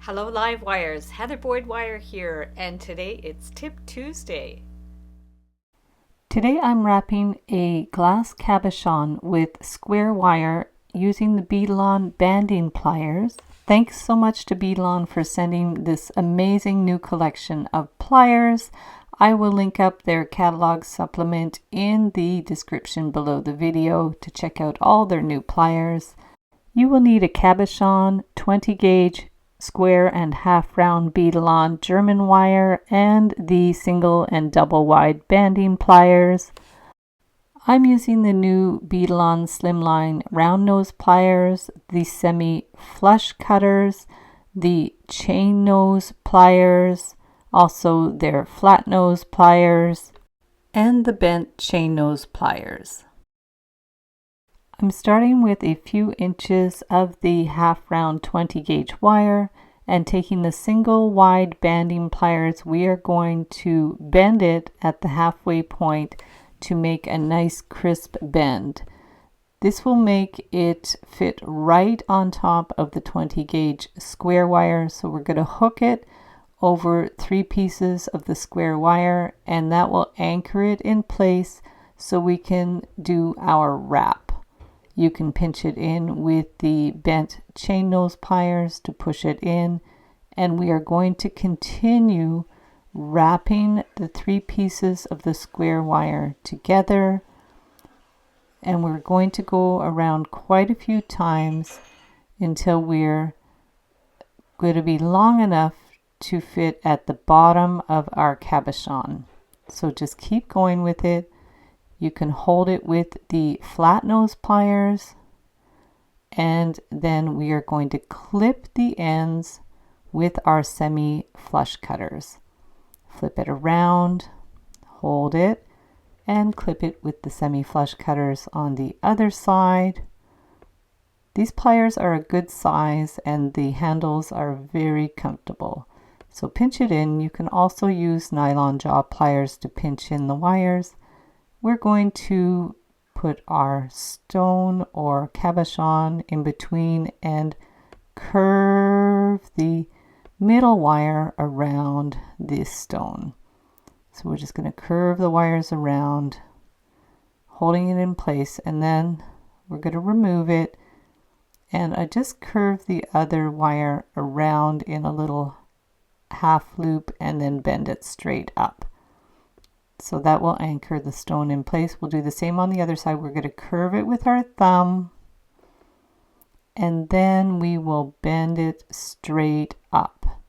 Hello Live Wires, Heather Boyd Wire here, and today it's Tip Tuesday. Today I'm wrapping a glass cabochon with square wire using the Beadalon banding pliers. Thanks so much to Beadalon for sending this amazing new collection of pliers. I will link up their catalog supplement in the description below the video to check out all their new pliers. You will need a cabochon, 20 gauge, square and half round Beadalon German wire, and the single and double wide banding pliers. I'm using the new Beadalon Slimline round nose pliers, the semi flush cutters, the chain nose pliers, also their flat nose pliers, and the bent chain nose pliers. I'm starting with a few inches of the half round 20 gauge wire and taking the single wide banding pliers, we are going to bend it at the halfway point to make a nice crisp bend. This will make it fit right on top of the 20 gauge square wire. So we're going to hook it over 3 pieces of the square wire, and that will anchor it in place so we can do our wrap. You can pinch it in with the bent chain nose pliers to push it in, and we are going to continue wrapping the 3 pieces of the square wire together, and we're going to go around quite a few times until we're going to be long enough to fit at the bottom of our cabochon. So just keep going with it. You can hold it with the flat nose pliers, and then we are going to clip the ends with our semi flush cutters. Flip it around, hold it, and clip it with the semi flush cutters on the other side. These pliers are a good size and the handles are very comfortable. So pinch it in. You can also use nylon jaw pliers to pinch in the wires. We're going to put our stone or cabochon in between and curve the middle wire around this stone. So we're just going to curve the wires around, holding it in place, and then we're going to remove it. And I just curve the other wire around in a little half loop and then bend it straight up. So that will anchor the stone in place. We'll do the same on the other side. We're going to curve it with our thumb, and then we will bend it straight up.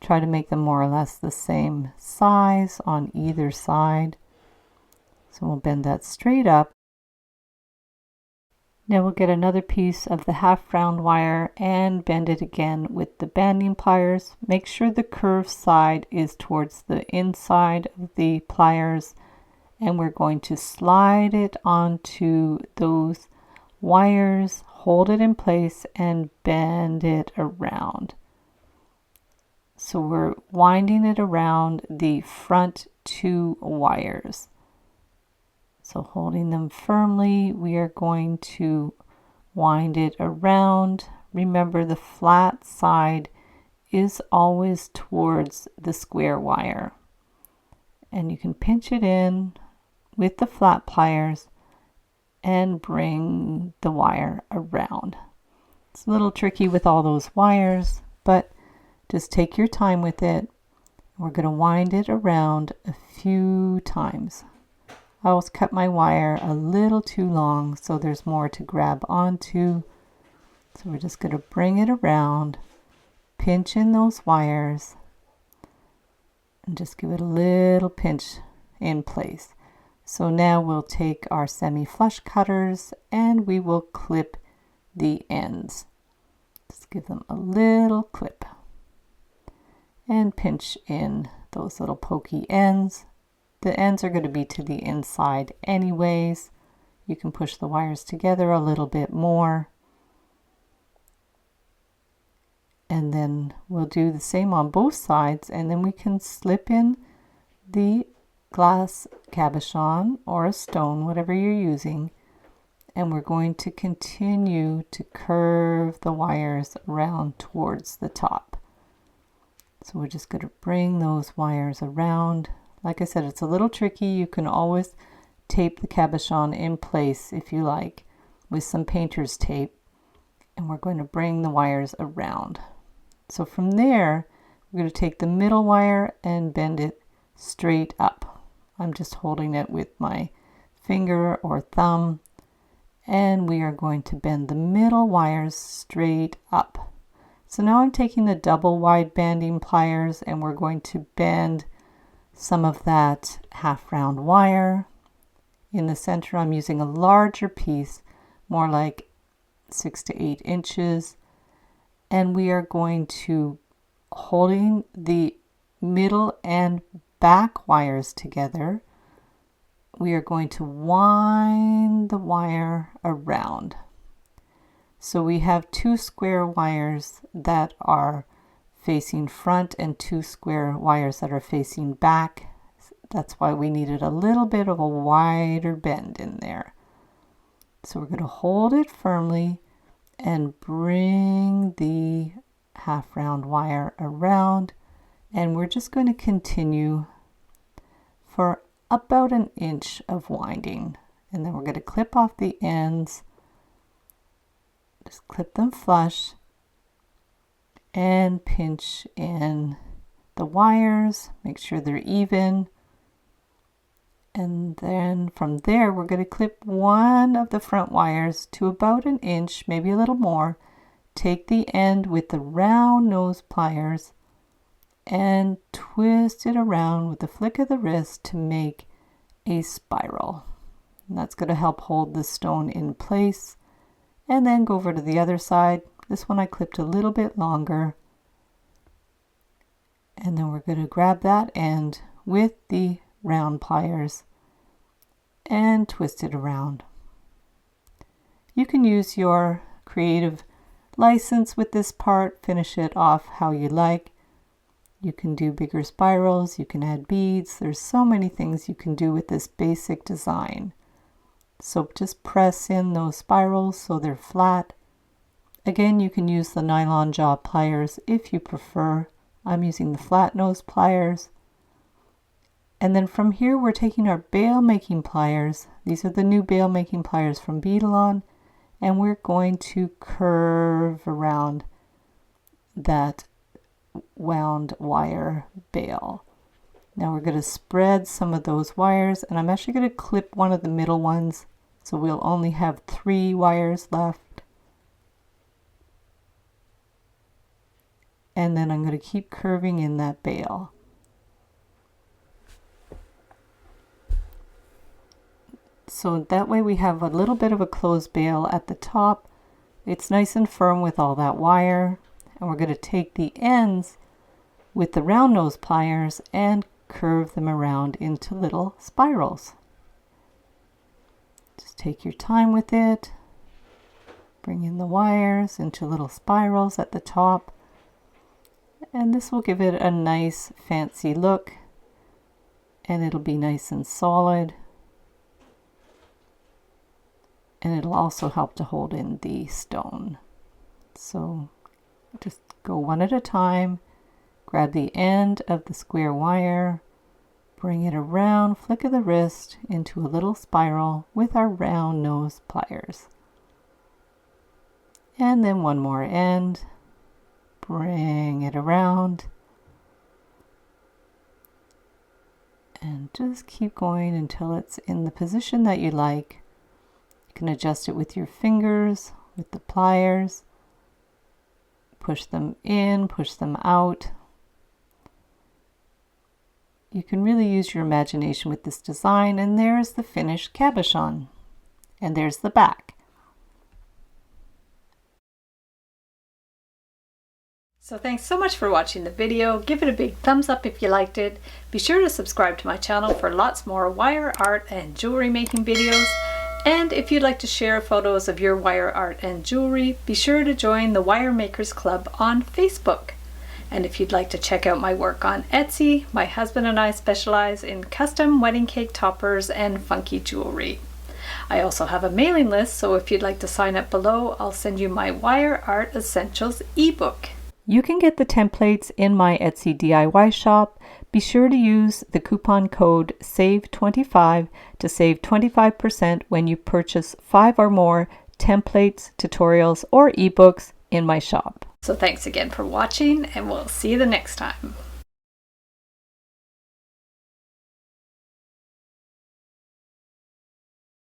Try to make them more or less the same size on either side. So we'll bend that straight up. Now we'll get another piece of the half round wire and bend it again with the banding pliers. Make sure the curved side is towards the inside of the pliers, and we're going to slide it onto those wires, hold it in place, and bend it around. So we're winding it around the front 2 wires. So holding them firmly, we are going to wind it around. Remember, the flat side is always towards the square wire. And you can pinch it in with the flat pliers and bring the wire around. It's a little tricky with all those wires, but just take your time with it. We're going to wind it around a few times. I always cut my wire a little too long, so there's more to grab onto. So we're just going to bring it around, pinch in those wires, and just give it a little pinch in place. So now we'll take our semi-flush cutters and we will clip the ends. Just give them a little clip and pinch in those little pokey ends. The ends are going to be to the inside anyways. You can push the wires together a little bit more. And then we'll do the same on both sides, and then we can slip in the glass cabochon or a stone, whatever you're using. And we're going to continue to curve the wires around towards the top. So we're just going to bring those wires around. Like I said, it's a little tricky. You can always tape the cabochon in place if you like with some painter's tape. And we're going to bring the wires around. So from there, we're going to take the middle wire and bend it straight up. I'm just holding it with my finger or thumb. And we are going to bend the middle wires straight up. So now I'm taking the double wide banding pliers and we're going to bend some of that half round wire. In the center, I'm using a larger piece, more like 6 to 8 inches, and we are going to, holding the middle and back wires together, we are going to wind the wire around. So we have 2 square wires that are facing front and 2 square wires that are facing back. That's why we needed a little bit of a wider bend in there. So we're going to hold it firmly and bring the half round wire around, and we're just going to continue for about an inch of winding, and then we're going to clip off the ends, just clip them flush and pinch in the wires, make sure they're even. And then from there, we're going to clip one of the front wires to about an inch, maybe a little more. Take the end with the round nose pliers and twist it around with the flick of the wrist to make a spiral. And that's going to help hold the stone in place. And then go over to the other side. This one I clipped a little bit longer. And then we're going to grab that end with the round pliers and twist it around. You can use your creative license with this part, finish it off how you like. You can do bigger spirals, you can add beads. There's so many things you can do with this basic design. So just press in those spirals so they're flat. Again, you can use the nylon jaw pliers if you prefer. I'm using the flat nose pliers. And then from here, we're taking our bail making pliers. These are the new bail making pliers from Beadalon. And we're going to curve around that wound wire bail. Now we're going to spread some of those wires, and I'm actually going to clip one of the middle ones, so we'll only have 3 wires left. And then I'm going to keep curving in that bail. So that way we have a little bit of a closed bail at the top. It's nice and firm with all that wire. And we're going to take the ends with the round nose pliers and curve them around into little spirals. Just take your time with it. Bring in the wires into little spirals at the top. And this will give it a nice fancy look. And it'll be nice and solid. And it'll also help to hold in the stone. So just go one at a time, grab the end of the square wire, bring it around, flick of the wrist into a little spiral with our round nose pliers. And then one more end, bring it around, and just keep going until it's in the position that you like. You can adjust it with your fingers, with the pliers. Push them in, push them out. You can really use your imagination with this design, and there's the finished cabochon. And there's the back. So thanks so much for watching the video. Give it a big thumbs up if you liked it. Be sure to subscribe to my channel for lots more wire art and jewelry making videos. And if you'd like to share photos of your wire art and jewelry, be sure to join the Wire Makers Club on Facebook. And if you'd like to check out my work on Etsy, my husband and I specialize in custom wedding cake toppers and funky jewelry. I also have a mailing list, so if you'd like to sign up below, I'll send you my Wire Art Essentials ebook. You can get the templates in my Etsy DIY shop. Be sure to use the coupon code SAVE25 to save 25% when you purchase 5 or more templates, tutorials, or ebooks in my shop. So thanks again for watching, and we'll see you the next time.